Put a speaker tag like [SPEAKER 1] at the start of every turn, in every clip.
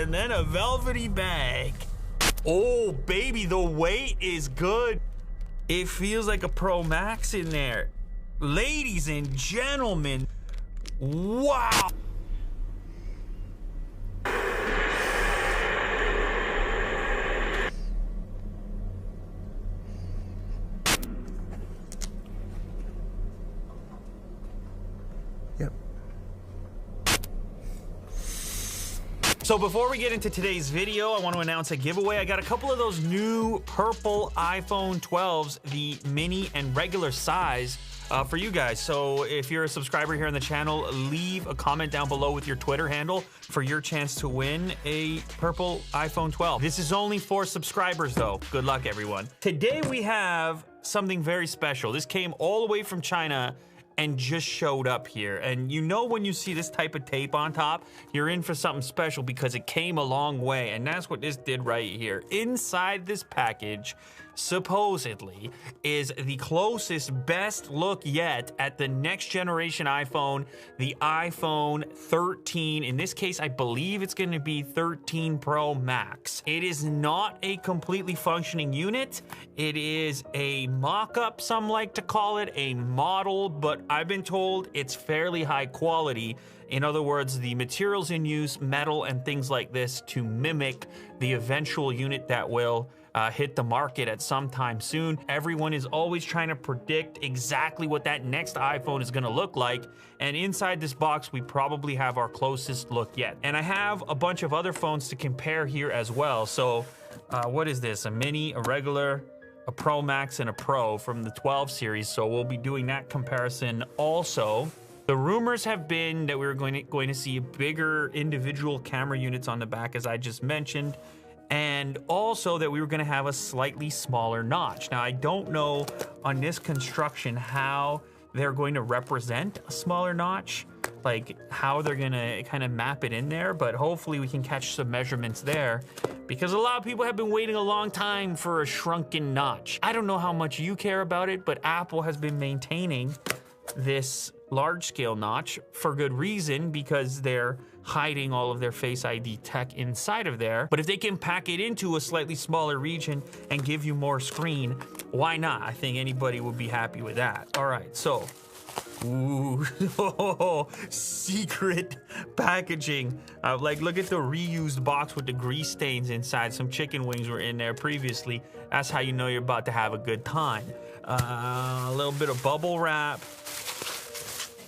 [SPEAKER 1] and then a velvety bag. Oh, baby, the weight is good. It feels like a Pro Max in there. Ladies and gentlemen, wow. Yep. So before we get into today's video, I want to announce a giveaway. I got a couple of those new purple iPhone 12s, the mini and regular size, for you guys. So if you're a subscriber here on the channel, leave a comment down below with your Twitter handle for your chance to win a purple iPhone 12. This is only for subscribers though. Good luck, everyone. Today we have something very special. This came all the way from China and just showed up here. And you know when you see this type of tape on top, you're in for something special because it came a long way. And that's what this did right here. Inside this package, supposedly, is the closest, best look yet at the next generation iPhone, the iPhone 13. In this case, I believe it's going to be 13 Pro Max. It is not a completely functioning unit. It is a mock-up, some like to call it, a model, but I've been told it's fairly high quality. In other words, the materials in use, metal and things like this, to mimic the eventual unit that will hit the market at some time soon. Everyone is always trying to predict exactly what that next iPhone is going to look like. And inside this box, we probably have our closest look yet. And I have a bunch of other phones to compare here as well. So what is this? A mini, a regular, a Pro Max, and a Pro from the 12 series. So we'll be doing that comparison also. The rumors have been that we're going to see bigger individual camera units on the back, as I just mentioned, and also that we were going to have a slightly smaller notch. Now, I don't know on this construction how they're going to represent a smaller notch, like how they're going to kind of map it in there, but hopefully we can catch some measurements there, because a lot of people have been waiting a long time for a shrunken notch. I don't know how much you care about it, but Apple has been maintaining this large-scale notch for good reason, because they're hiding all of their Face ID tech inside of there. But if they can pack it into a slightly smaller region and give you more screen, why not? I think anybody would be happy with that. All right, so, ooh, secret packaging. Like, look at the reused box with the grease stains inside. Some chicken wings were in there previously. That's how you know you're about to have a good time. A little bit of bubble wrap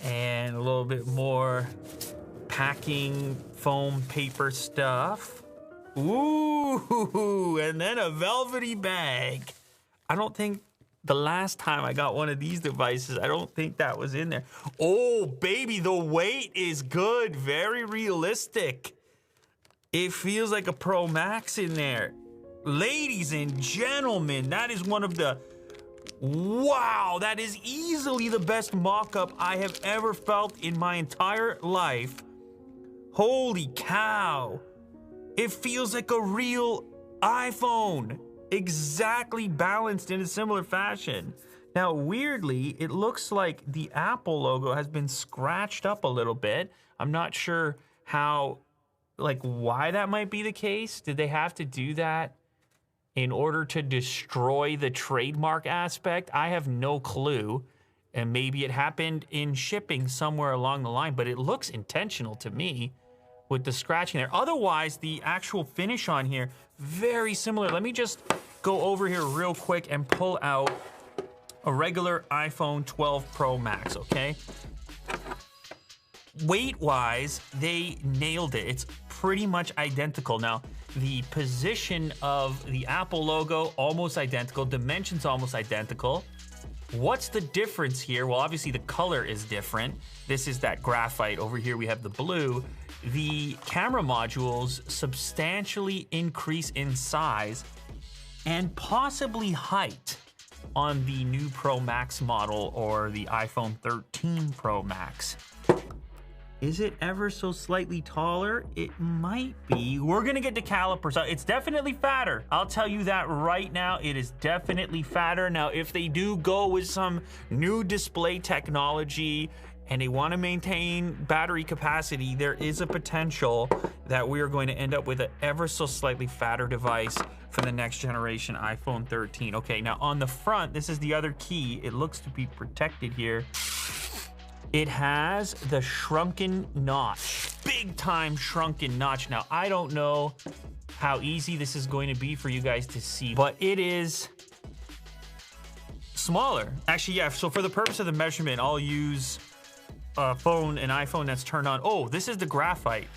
[SPEAKER 1] and a little bit more packing foam paper stuff. Ooh, and then a velvety bag. I don't think the last time I got one of these devices, I don't think that was in there. Oh, baby, the weight is good. Very realistic. It feels like a Pro Max in there. Ladies and gentlemen, that is one of the... Wow, that is easily the best mock-up I have ever felt in my entire life. Holy cow. It feels like a real iPhone. Exactly balanced in a similar fashion. Now, weirdly, it looks like the Apple logo has been scratched up a little bit. I'm not sure how, like, why that might be the case. Did they have to do that in order to destroy the trademark aspect? I have no clue. And maybe it happened in shipping somewhere along the line, but it looks intentional to me with the scratching there. Otherwise, the actual finish on here, very similar. Let me just go over here real quick and pull out a regular iPhone 12 Pro Max, okay? Weight-wise, they nailed it. It's pretty much identical. Now, the position of the Apple logo, almost identical. Dimensions almost identical. What's the difference here? Well, obviously the color is different. This is that graphite. Over here we have the blue. The camera modules substantially increase in size and possibly height on the new Pro Max model or the iPhone 13 Pro Max. Is it ever so slightly taller? It might be. We're gonna get the calipers out. It's definitely fatter. I'll tell you that right now. It is definitely fatter. Now, if they do go with some new display technology and they want to maintain battery capacity, there is a potential that we are going to end up with an ever so slightly fatter device for the next generation iPhone 13. Okay, now on the front, this is the other key. It looks to be protected here. It has the shrunken notch, big time shrunken notch. Now, I don't know how easy this is going to be for you guys to see, but it is smaller. Actually, yeah, so for the purpose of the measurement, I'll use an iPhone that's turned on. Oh, this is the graphite.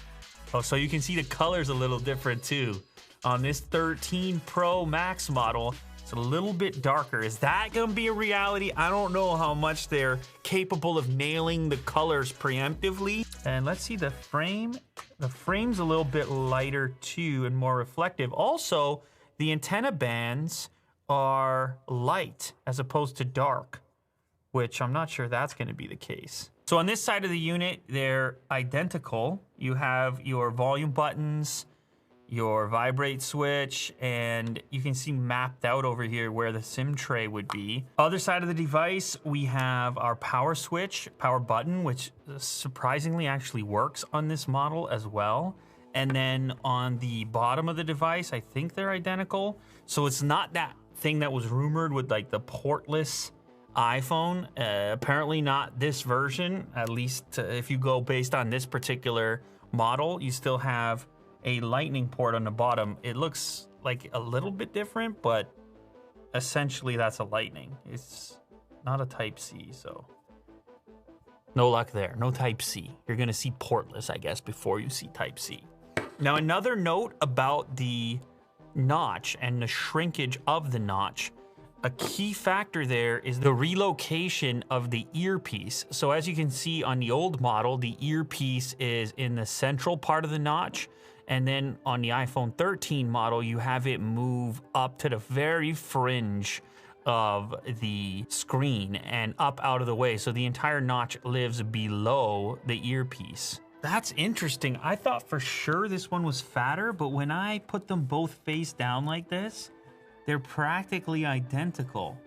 [SPEAKER 1] Oh, so you can see the color's a little different too. On this 13 Pro Max model, it's a little bit darker. Is that gonna be a reality? I don't know how much they're capable of nailing the colors preemptively. And let's see the frame. The frame's a little bit lighter too and more reflective. Also, the antenna bands are light as opposed to dark, which I'm not sure that's gonna be the case. So on this side of the unit, they're identical. You have your volume buttons, your vibrate switch, and you can see mapped out over here where the SIM tray would be. Other side of the device, we have our power switch, power button, which surprisingly actually works on this model as well. And then on the bottom of the device, I think they're identical. So it's not that thing that was rumored with like the portless iPhone. Apparently not this version, at least if you go based on this particular model. You still have a lightning port on the bottom. It looks like a little bit different, but essentially that's a lightning. It's not a Type-C, so no luck there. No Type-C. You're gonna see portless, I guess, before you see Type-C. Now, another note about the notch and the shrinkage of the notch. A key factor there is the relocation of the earpiece. So as you can see on the old model, the earpiece is in the central part of the notch. And then on the iPhone 13 model, you have it move up to the very fringe of the screen and up out of the way. So the entire notch lives below the earpiece. That's interesting. I thought for sure this one was fatter, but when I put them both face down like this, they're practically identical.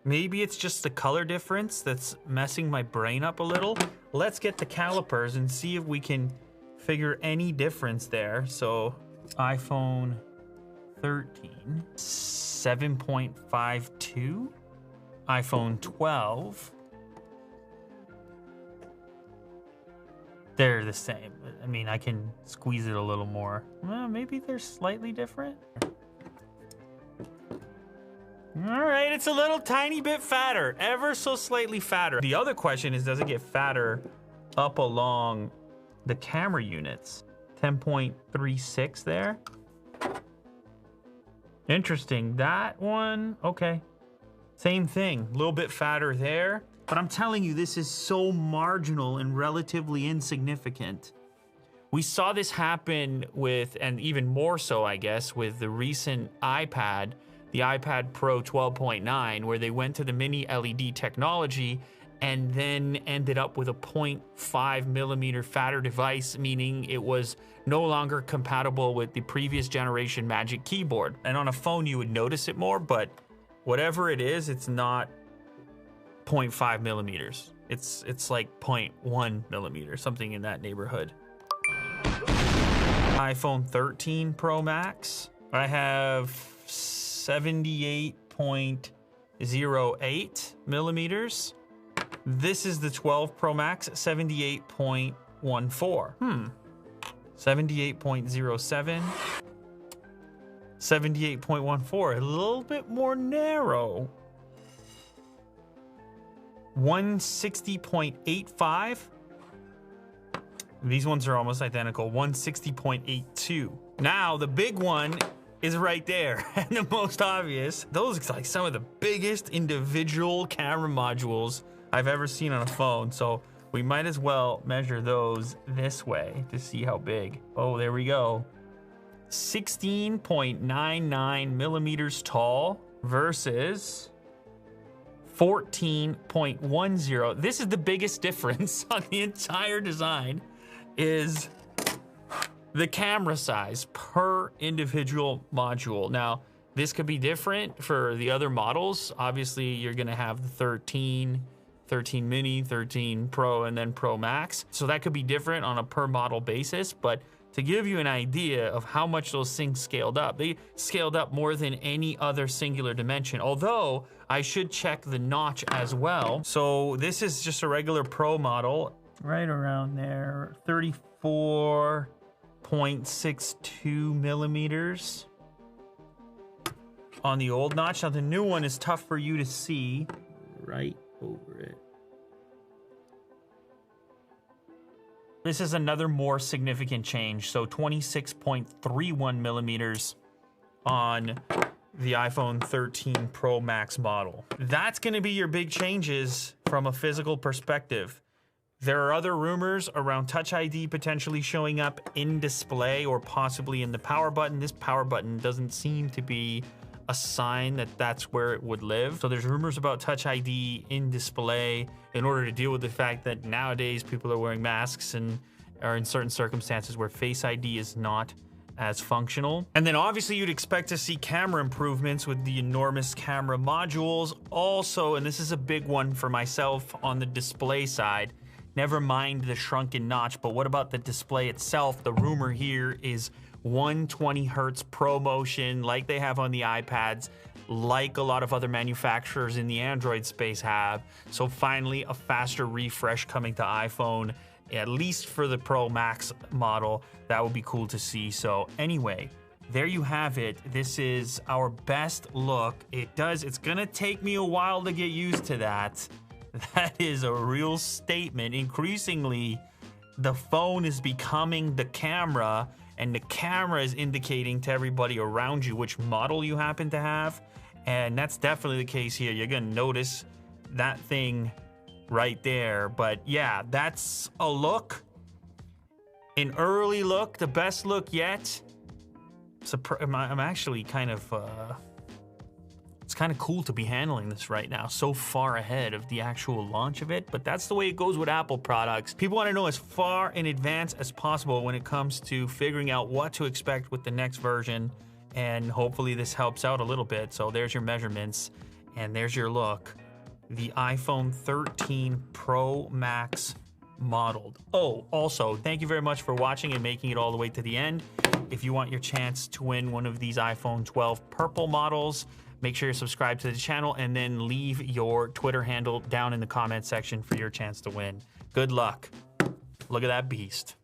[SPEAKER 1] Maybe it's just the color difference that's messing my brain up a little. Let's get the calipers and see if we can figure any difference there. So iPhone 13, 7.52. iPhone 12. They're the same. I mean, I can squeeze it a little more. Well, maybe they're slightly different. All right, it's a little tiny bit fatter, ever so slightly fatter. The other question is, does it get fatter up along the camera units? 10.36 there. Interesting, that one, okay. Same thing, a little bit fatter there. But I'm telling you, this is so marginal and relatively insignificant. We saw this happen with, and even more so, I guess, with the recent iPad, the iPad Pro 12.9, where they went to the mini LED technology and then ended up with a 0.5 millimeter fatter device, meaning it was no longer compatible with the previous generation Magic Keyboard. And on a phone, you would notice it more, but whatever it is, it's not 0.5 millimeters. It's like 0.1 millimeter, something in that neighborhood. iPhone 13 Pro Max. I have 78.08 millimeters. This is the 12 Pro Max, 78.14. 78.07. 78.14, a little bit more narrow. 160.85. These ones are almost identical. 160.82. Now the big one is right there, and the most obvious. Those are like some of the biggest individual camera modules I've ever seen on a phone. So we might as well measure those this way to see how big. Oh, there we go. 16.99 millimeters tall versus 14.10. This is the biggest difference on the entire design, is the camera size per individual module. Now, This could be different for the other models. Obviously, you're gonna have the 13 mini, 13 Pro, and then Pro Max. So that could be different on a per model basis, but to give you an idea of how much those things scaled up, they scaled up more than any other singular dimension. Although I should check the notch as well. So this is just a regular Pro model, right around there, 34.62 millimeters on the old notch. Now the new one is tough for you to see right over it. This is another more significant change. So 26.31 millimeters on the iPhone 13 Pro Max model. That's gonna be your big changes from a physical perspective. There are other rumors around Touch ID potentially showing up in display or possibly in the power button. This power button doesn't seem to be a sign that that's where it would live. So there's rumors about Touch ID in display in order to deal with the fact that nowadays people are wearing masks and are in certain circumstances where Face ID is not as functional. And then obviously you'd expect to see camera improvements with the enormous camera modules. Also, and this is a big one for myself on the display side, never mind the shrunken notch, but what about the display itself? The rumor here is 120 hertz ProMotion like they have on the iPads, like a lot of other manufacturers in the Android space have. So finally, a faster refresh coming to iPhone, at least for the Pro Max model. That would be cool to see. So anyway, there you have it. This is our best look. It's gonna take me a while to get used to that. That is a real statement. Increasingly, the phone is becoming the camera, and the camera is indicating to everybody around you which model you happen to have. And that's definitely the case here. You're gonna notice that thing right there. But yeah, that's a look, an early look, the best look yet. I'm actually kind of, it's kind of cool to be handling this right now, so far ahead of the actual launch of it, but that's the way it goes with Apple products. People want to know as far in advance as possible when it comes to figuring out what to expect with the next version, and hopefully this helps out a little bit. So there's your measurements, and there's your look. The iPhone 13 Pro Max modeled. Oh, also, thank you very much for watching and making it all the way to the end. If you want your chance to win one of these iPhone 12 purple models, make sure you're subscribed to the channel and then leave your Twitter handle down in the comment section for your chance to win. Good luck. Look at that beast.